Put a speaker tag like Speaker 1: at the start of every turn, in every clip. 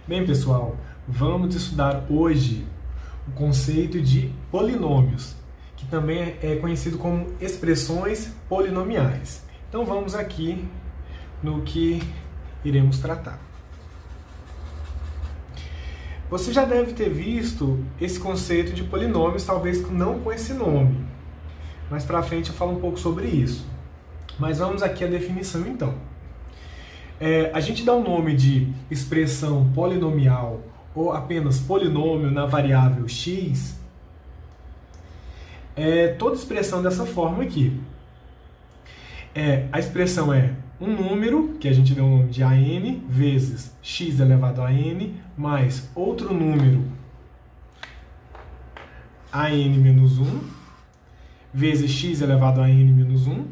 Speaker 1: Bem, pessoal, vamos estudar hoje o conceito de polinômios, que também é conhecido como expressões polinomiais. Então vamos aqui no que iremos tratar. Você já deve ter visto esse conceito de polinômios, talvez não com esse nome. Mais para frente eu falo um pouco sobre isso. Mas vamos aqui à definição então. A gente dá o nome de expressão polinomial ou apenas polinômio na variável x, toda expressão dessa forma aqui. A expressão é um número, que a gente deu o nome de an, vezes x elevado a n, mais outro número, an menos 1, vezes x elevado a n menos 1,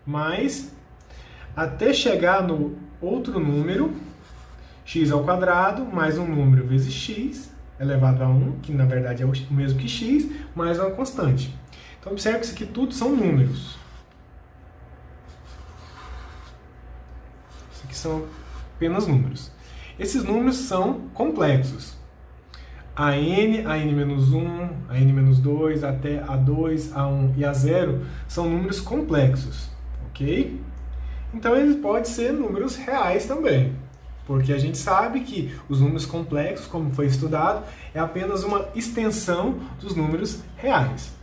Speaker 1: mais, até chegar no outro número, x ao quadrado, mais um número vezes x elevado a 1, que na verdade é o mesmo que x, mais uma constante. Então observe que isso aqui tudo são números. Isso aqui são apenas números. Esses números são complexos. A n menos 1, a n menos 2, até a2, a1 e a0 são números complexos, ok? Então eles podem ser números reais também, porque a gente sabe que os números complexos, como foi estudado, é apenas uma extensão dos números reais.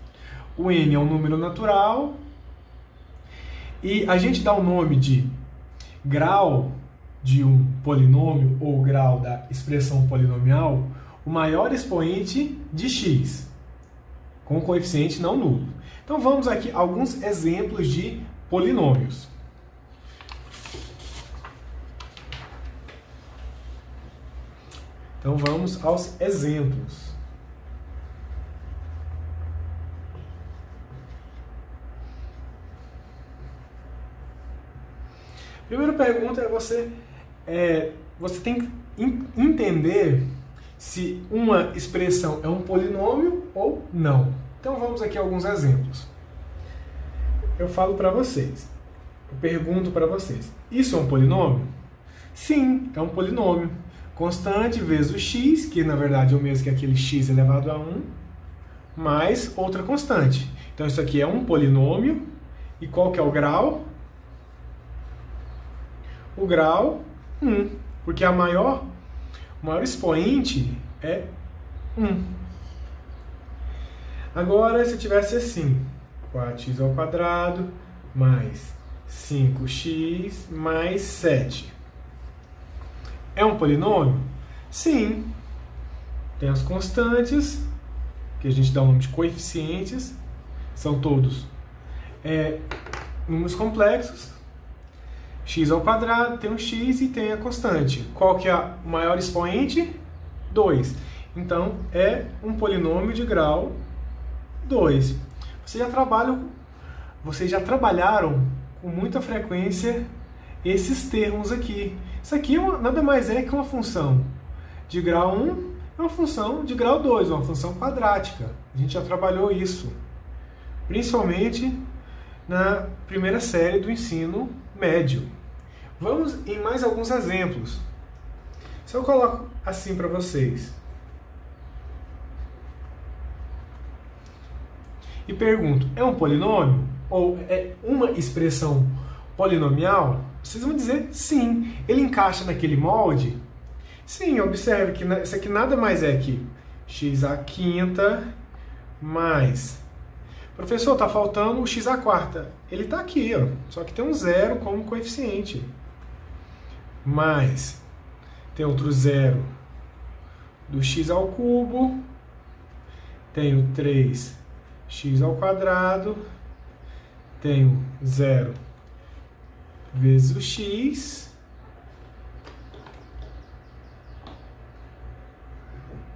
Speaker 1: O n é um número natural e a gente dá o nome de grau de um polinômio ou grau da expressão polinomial o maior expoente de x, com coeficiente não nulo. Então vamos aqui a alguns exemplos de polinômios. Então vamos aos exemplos. Primeira pergunta é você tem que entender se uma expressão é um polinômio ou não. Então vamos aqui a alguns exemplos. Eu falo para vocês, eu pergunto para vocês, isso é um polinômio? Sim, é um polinômio. Constante vezes o x, que na verdade é o mesmo que aquele x elevado a 1, mais outra constante. Então isso aqui é um polinômio. E qual que é o grau? O grau 1, porque o maior expoente é 1. Agora, se eu tivesse assim, 4x ao quadrado mais 5x mais 7. É um polinômio? Sim. Tem as constantes, que a gente dá o nome de coeficientes, são todos números complexos. X ao quadrado, tem um x e tem a constante. Qual que é o maior expoente? 2. Então, é um polinômio de grau 2. Vocês já trabalharam com muita frequência esses termos aqui. Isso aqui nada mais é que uma função de grau 1 é uma função de grau 2, uma função quadrática. A gente já trabalhou isso, principalmente na primeira série do ensino médio. Vamos em mais alguns exemplos. Se eu coloco assim para vocês e pergunto, é um polinômio? Ou é uma expressão polinomial? Vocês vão dizer sim. Ele encaixa naquele molde? Sim, observe que isso aqui nada mais é que x à quinta mais... Professor, está faltando o x à quarta. Ele está aqui, ó, só que tem um zero como coeficiente. Mais, tem outro zero do x ao cubo, tenho 3x ao quadrado, tenho 0 vezes o x,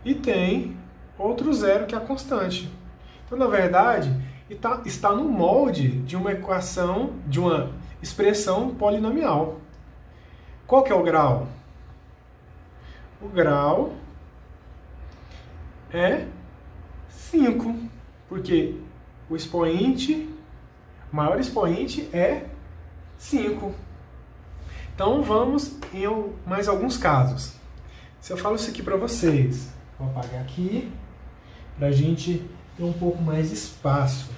Speaker 1: e tem outro zero que é a constante. Então, na verdade, está no molde de uma equação, de uma expressão polinomial. Qual que é o grau? O grau é 5, porque o maior expoente é 5. Então vamos em mais alguns casos. Se eu falo isso aqui para vocês, vou apagar aqui, para a gente ter um pouco mais de espaço.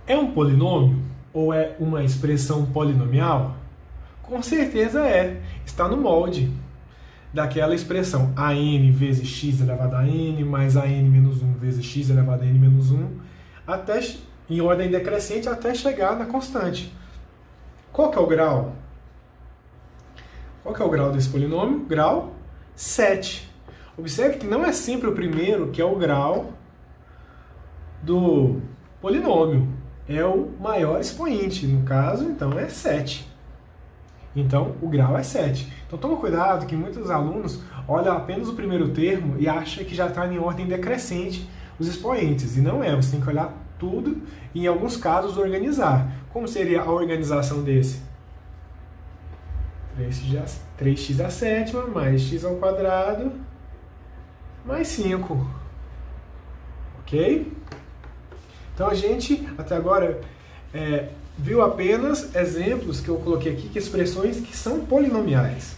Speaker 1: É um polinômio ou é uma expressão polinomial? Com certeza é. Está no molde daquela expressão an vezes x elevado a n mais an menos 1 vezes x elevado a n menos 1, até, em ordem decrescente até chegar na constante. Qual que é o grau? Qual que é o grau desse polinômio? Grau 7. Observe que não é sempre o primeiro que é o grau do polinômio. É o maior expoente. No caso, então, é 7. Então, o grau é 7. Então, toma cuidado que muitos alunos olham apenas o primeiro termo e acham que já está em ordem decrescente os expoentes. E não é. Você tem que olhar tudo e, em alguns casos, organizar. Como seria a organização desse? 3x à sétima mais x ao quadrado mais 5. Ok? Então, a gente, até agora, viu apenas exemplos que eu coloquei aqui, que expressões que são polinomiais.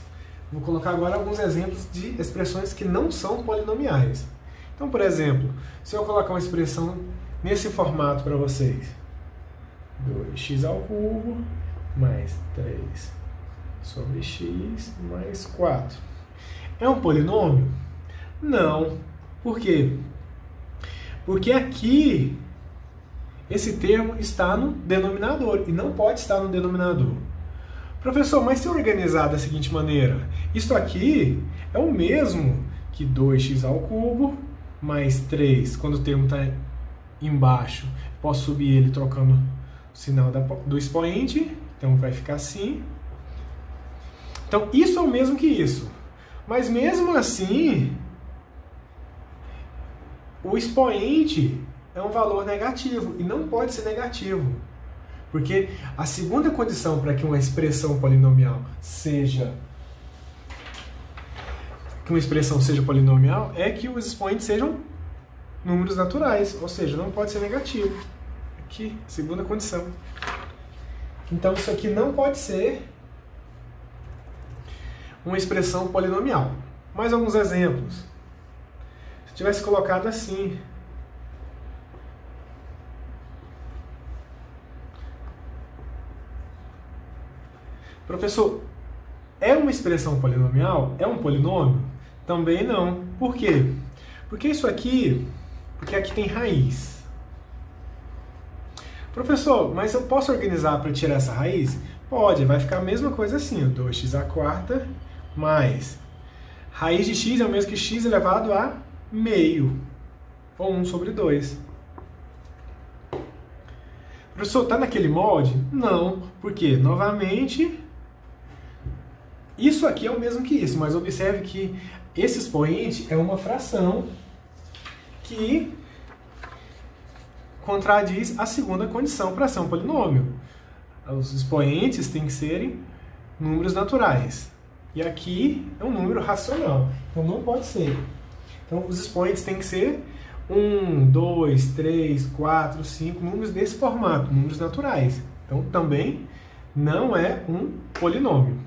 Speaker 1: Vou colocar agora alguns exemplos de expressões que não são polinomiais. Então, por exemplo, se eu colocar uma expressão nesse formato para vocês, 2x ao cubo mais 3 sobre x mais 4. É um polinômio? Não. Por quê? Porque aqui esse termo está no denominador e não pode estar no denominador. Professor, mas se eu organizar da seguinte maneira, isto aqui é o mesmo que 2x ao cubo mais 3, quando o termo está embaixo, posso subir ele trocando o sinal do expoente, então vai ficar assim. Então isso é o mesmo que isso, mas mesmo assim, o expoente é um valor negativo, e não pode ser negativo. Porque a segunda condição para que uma expressão polinomial seja polinomial é que os expoentes sejam números naturais, ou seja, não pode ser negativo. Aqui, segunda condição. Então isso aqui não pode ser uma expressão polinomial. Mais alguns exemplos. Se eu tivesse colocado assim, professor, é uma expressão polinomial? É um polinômio? Também não. Por quê? Porque aqui tem raiz. Professor, mas eu posso organizar para tirar essa raiz? Pode, vai ficar a mesma coisa assim, 2x à quarta mais raiz de x é o mesmo que x elevado a meio, ou 1 sobre 2. Professor, está naquele molde? Não, porque, novamente, isso aqui é o mesmo que isso, mas observe que esse expoente é uma fração que contradiz a segunda condição para ser um polinômio. Os expoentes têm que serem números naturais. E aqui é um número racional, então não pode ser. Então os expoentes têm que ser 1, 2, 3, 4, 5, números desse formato, números naturais. Então também não é um polinômio.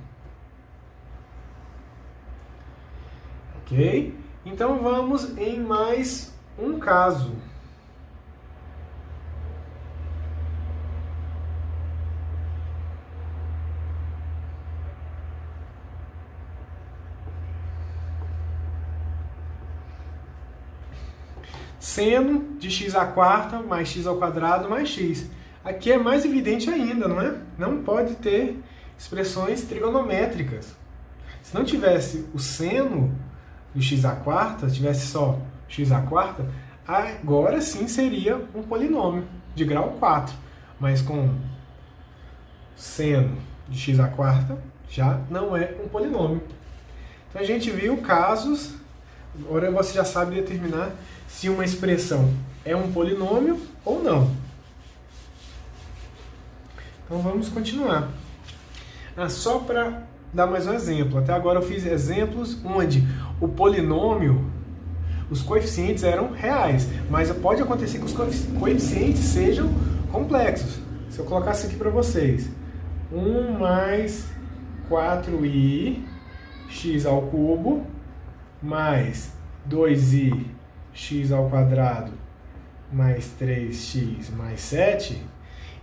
Speaker 1: Ok? Então vamos em mais um caso. Seno de x à quarta mais x ao quadrado mais x. Aqui é mais evidente ainda, não é? Não pode ter expressões trigonométricas. Se não tivesse o seno do x à quarta, tivesse só x à quarta, agora sim seria um polinômio de grau 4. Mas com seno de x à quarta já não é um polinômio. Então a gente viu casos, agora você já sabe determinar se uma expressão é um polinômio ou não. Então vamos continuar. Só para dar mais um exemplo. Até agora eu fiz exemplos onde o polinômio, os coeficientes eram reais, mas pode acontecer que os coeficientes sejam complexos. Se eu colocasse aqui para vocês, 1 mais 4i x ao cubo mais 2i x ao quadrado mais 3x mais 7,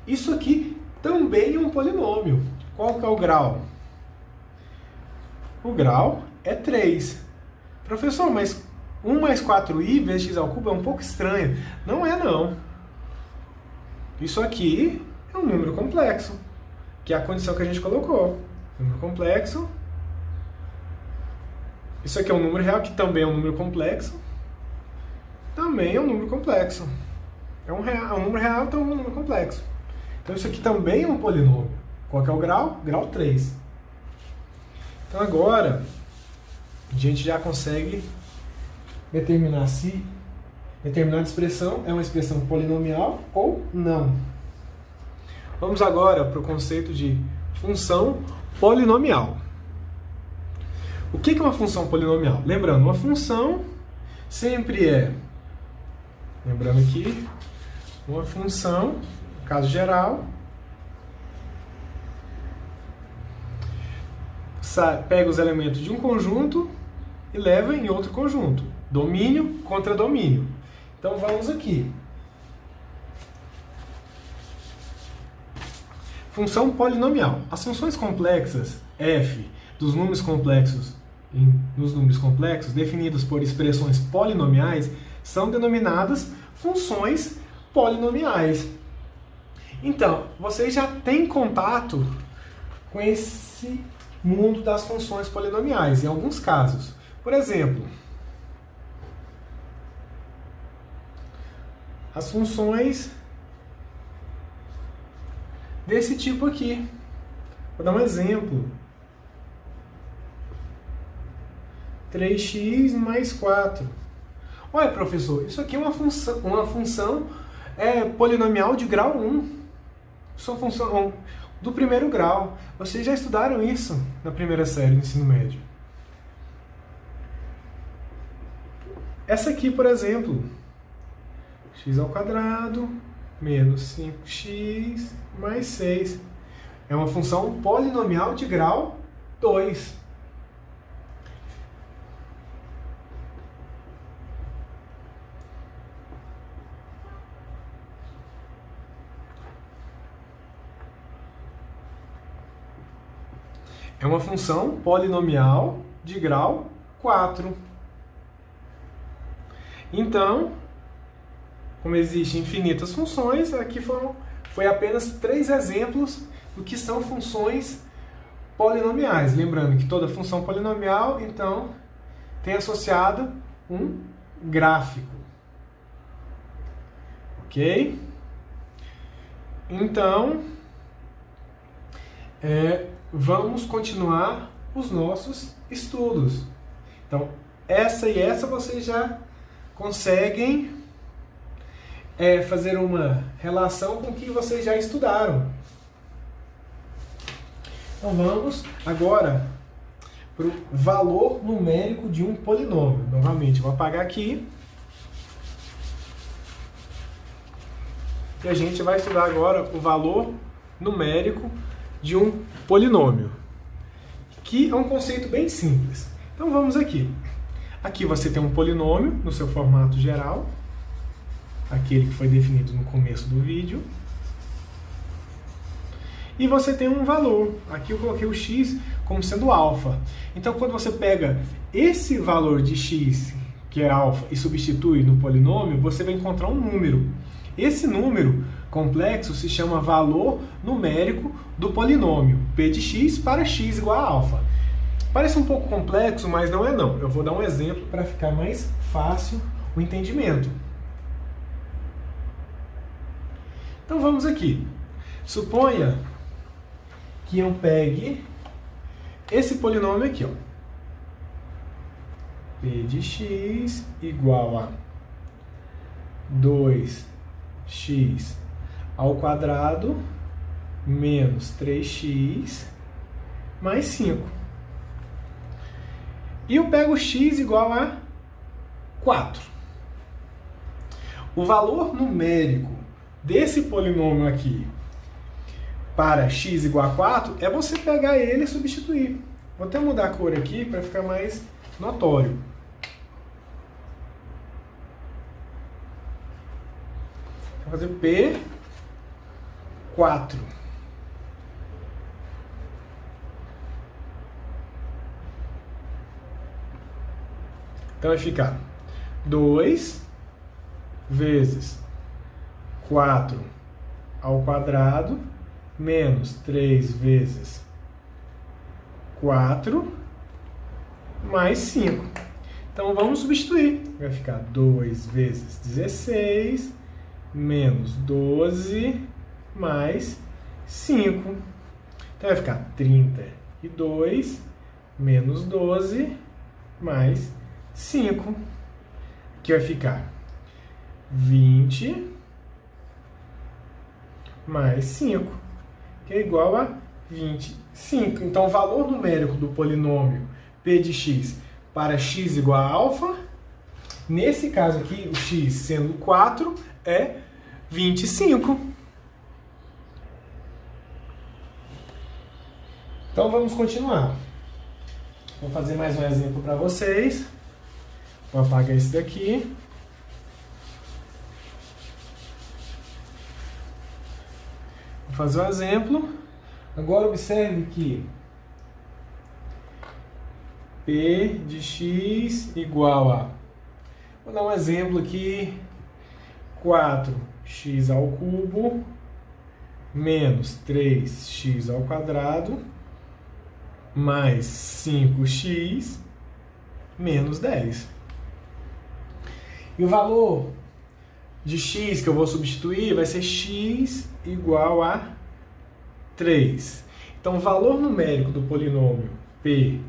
Speaker 1: isso aqui também é um polinômio. Qual que é o grau? O grau é 3. Professor, mas 1 mais 4i vezes x ao cubo é um pouco estranho. Não é, não. Isso aqui é um número complexo, que é a condição que a gente colocou. Número complexo. Isso aqui é um número real, que também é um número complexo. Também é um número complexo. É um número real, então é um número complexo. Então isso aqui também é um polinômio. Qual que é o grau? Grau 3. Então agora a gente já consegue determinar se determinada expressão é uma expressão polinomial ou não. Vamos agora para o conceito de função polinomial. O que é uma função polinomial? Lembrando, uma função sempre é, lembrando aqui, uma função, no caso geral, pega os elementos de um conjunto e leva em outro conjunto. Domínio contra domínio. Então vamos aqui. Função polinomial. As funções complexas f dos números complexos nos números complexos, definidas por expressões polinomiais, são denominadas funções polinomiais. Então, vocês já têm contato com esse mundo das funções polinomiais, em alguns casos. Por exemplo, as funções desse tipo aqui. Vou dar um exemplo. 3x mais 4. Olha, professor, isso aqui é uma função polinomial de grau 1. Isso é uma função do primeiro grau. Vocês já estudaram isso na primeira série do ensino médio. Essa aqui, por exemplo, x ao quadrado menos 5x mais 6. É uma função polinomial de grau 2. É uma função polinomial de grau 4. Então, como existem infinitas funções, aqui foi apenas 3 exemplos do que são funções polinomiais. Lembrando que toda função polinomial, então, tem associado um gráfico. Ok? Então, vamos continuar os nossos estudos. Então, essa e essa vocês já conseguem fazer uma relação com o que vocês já estudaram. Então, vamos agora para o valor numérico de um polinômio. Novamente, vou apagar aqui. E a gente vai estudar agora o valor numérico de um polinômio, que é um conceito bem simples. Então vamos aqui. Aqui você tem um polinômio no seu formato geral, aquele que foi definido no começo do vídeo. E você tem um valor. Aqui eu coloquei o x como sendo alfa. Então quando você pega esse valor de x, que é alfa, e substitui no polinômio, você vai encontrar um número. Esse número complexo se chama valor numérico do polinômio, p de x para x igual a alfa. Parece um pouco complexo, mas não é não. Eu vou dar um exemplo para ficar mais fácil o entendimento. Então vamos aqui. Suponha que eu pegue esse polinômio aqui, ó. P de x igual a 2x ao quadrado menos 3x mais 5. E eu pego x igual a 4. O valor numérico desse polinômio aqui para x igual a 4 é você pegar ele e substituir. Vou até mudar a cor aqui para ficar mais notório. Vou fazer P4. Então vai ficar 2 vezes 4 ao quadrado menos 3 vezes 4 mais 5. Então vamos substituir. Vai ficar 2 vezes 16 menos 12 mais 5. Então vai ficar 32 menos 12 mais 5. Aqui vai ficar 20 mais 5, que é igual a 25. Então, o valor numérico do polinômio p de x para x igual a alfa, nesse caso aqui, o x sendo 4, é 25. Então, vamos continuar. Vou fazer mais um exemplo para vocês. Vou apagar esse daqui. Vou fazer um exemplo. Agora observe que P de x igual a... Vou dar um exemplo aqui. 4x ao cubo menos 3x ao quadrado mais 5x menos 10. E o valor de x que eu vou substituir vai ser x igual a 3. Então, o valor numérico do polinômio p,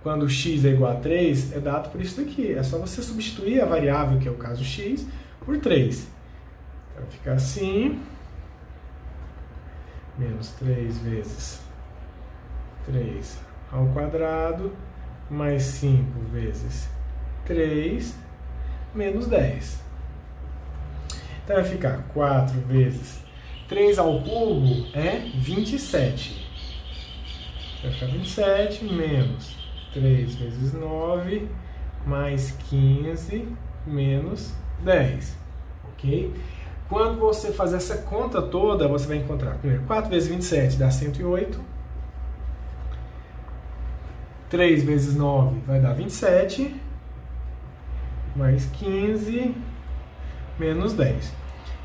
Speaker 1: quando x é igual a 3, é dado por isso daqui. É só você substituir a variável, que é o caso x, por 3. Então, vai ficar assim. Menos 3 vezes 3 ao quadrado, mais 5 vezes 3, menos 10. Então vai ficar 4 vezes 3 ao cubo é 27. Vai ficar 27 menos 3 vezes 9, mais 15, menos 10. Ok? Quando você fazer essa conta toda, você vai encontrar, primeiro, 4 vezes 27 dá 108. 3 vezes 9 vai dar 27, mais 15, menos 10.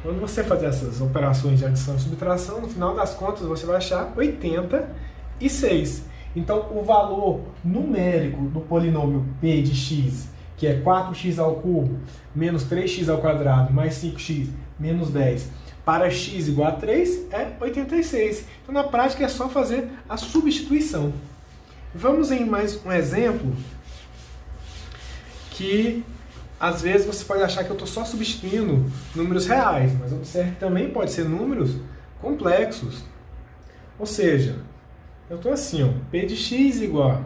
Speaker 1: Quando você fazer essas operações de adição e subtração, no final das contas você vai achar 86. Então, o valor numérico do polinômio p de x, que é 4x ao cubo, menos 3x ao quadrado, mais 5x, menos 10, para x igual a 3, é 86. Então, na prática, é só fazer a substituição. Vamos em mais um exemplo que, às vezes, você pode achar que eu estou só substituindo números reais, mas observe que também pode ser números complexos. Ou seja, eu estou assim, ó, p de x igual a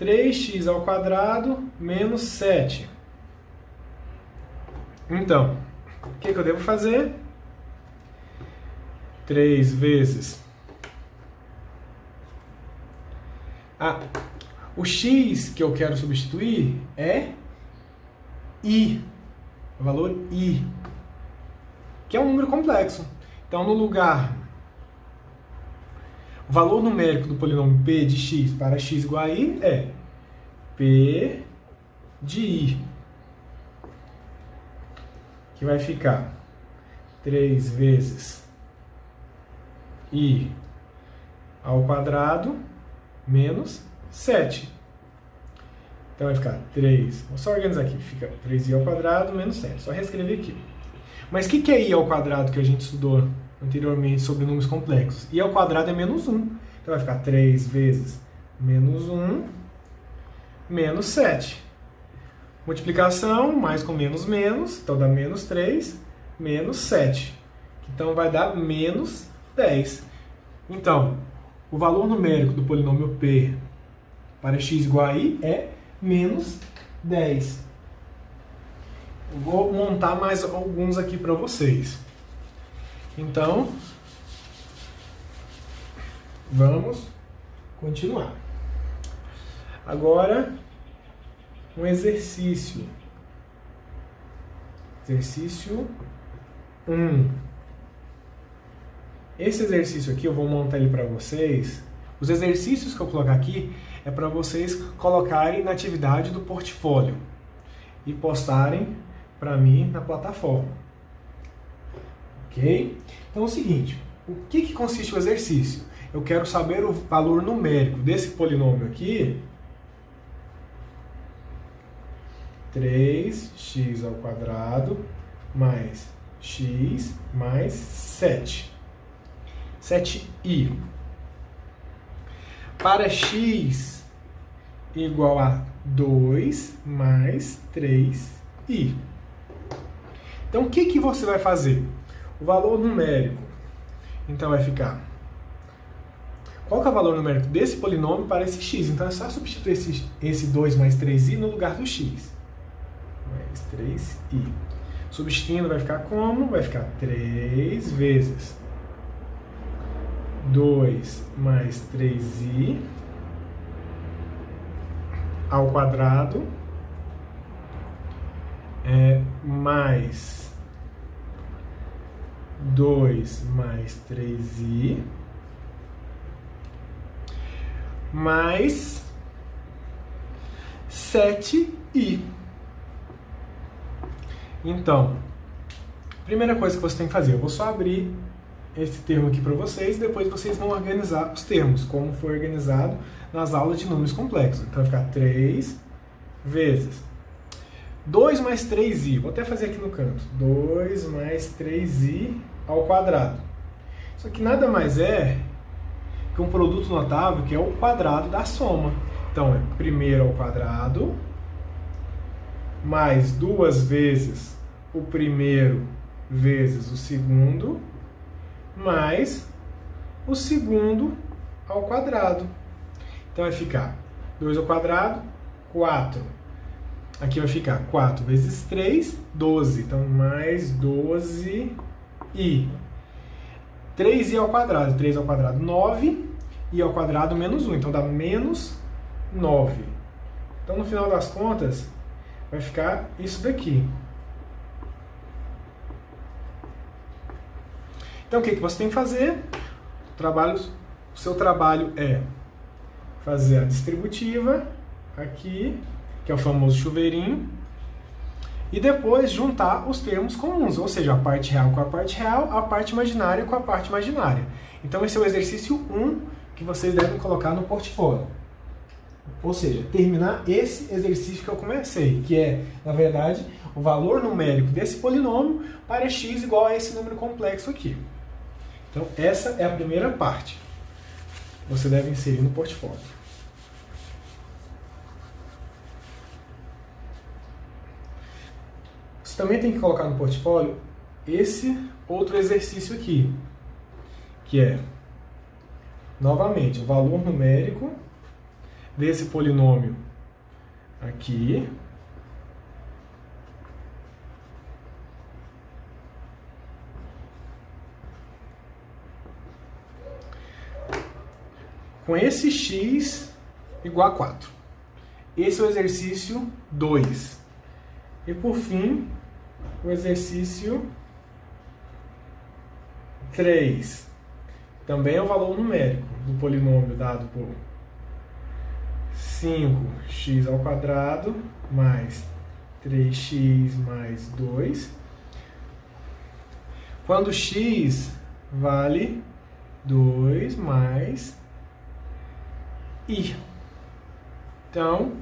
Speaker 1: 3x ao quadrado menos 7. Então, o que eu devo fazer? 3 vezes... o x que eu quero substituir é i, o valor i, que é um número complexo. Então, no lugar, o valor numérico do polinômio p de x para x igual a i é p de i, que vai ficar 3 vezes i ao quadrado menos 7. Então vai ficar 3, vou só organizar aqui, fica 3i ao quadrado menos 7, só reescrever aqui. Mas o que é i ao quadrado que a gente estudou anteriormente sobre números complexos? I ao quadrado é menos 1, então vai ficar 3 vezes menos 1 menos 7. Multiplicação, mais com menos, então dá menos 3, menos 7. Então vai dar menos 10. Então, o valor numérico do polinômio P para x igual a i é menos 10. Eu vou montar mais alguns aqui para vocês. Então, vamos continuar. Agora, um exercício. Exercício 1. Esse exercício aqui, eu vou montar ele para vocês. Os exercícios que eu colocar aqui é para vocês colocarem na atividade do portfólio e postarem para mim na plataforma. Ok? Então é o seguinte, o que consiste o exercício? Eu quero saber o valor numérico desse polinômio aqui, 3x² mais x mais 7. 7i. Para x igual a 2 mais 3i. Então, o que você vai fazer? O valor numérico. Então, vai ficar... Qual que é o valor numérico desse polinômio para esse x? Então, é só substituir esse 2 mais 3i no lugar do x. Mais 3i. Substituindo, vai ficar como? Vai ficar 3 vezes 2 mais 3i ao quadrado mais 2 mais 3i mais 7i. Então, primeira coisa que você tem que fazer, eu vou só abrir esse termo aqui para vocês, depois vocês vão organizar os termos, como foi organizado nas aulas de números complexos. Então vai ficar 3 vezes 2 mais 3i, vou até fazer aqui no canto, 2 mais 3i ao quadrado. Isso aqui nada mais é que um produto notável, que é o quadrado da soma. Então é primeiro ao quadrado, mais 2 vezes o primeiro vezes o segundo, mais o segundo ao quadrado. Então vai ficar 2 ao quadrado, 4. Aqui vai ficar 4 vezes 3, 12. Então mais 12i. 3i ao quadrado, 3 ao quadrado, 9. I ao quadrado, menos 1. Então dá menos 9. Então no final das contas, vai ficar isso daqui. Então o que você tem que fazer? O seu trabalho é fazer a distributiva aqui, que é o famoso chuveirinho, e depois juntar os termos comuns, ou seja, a parte real com a parte real, a parte imaginária com a parte imaginária. Então esse é o exercício 1 que vocês devem colocar no portfólio. Ou seja, terminar esse exercício que eu comecei, que é, na verdade, o valor numérico desse polinômio para x igual a esse número complexo aqui. Então, essa é a primeira parte que você deve inserir no portfólio. Você também tem que colocar no portfólio esse outro exercício aqui, que é, novamente, o valor numérico desse polinômio aqui com esse x igual a 4. Esse é o exercício 2. E por fim, o exercício 3. Também é o valor numérico do polinômio dado por 5x ao quadrado mais 3x mais 2, quando x vale 2 mais i. Então,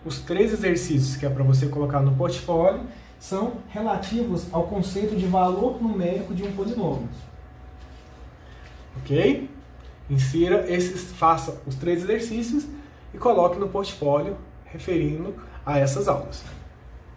Speaker 1: os 3 exercícios que é para você colocar no portfólio são relativos ao conceito de valor numérico de um polinômio. Ok? Insira faça os 3 exercícios e coloque no portfólio referindo a essas aulas.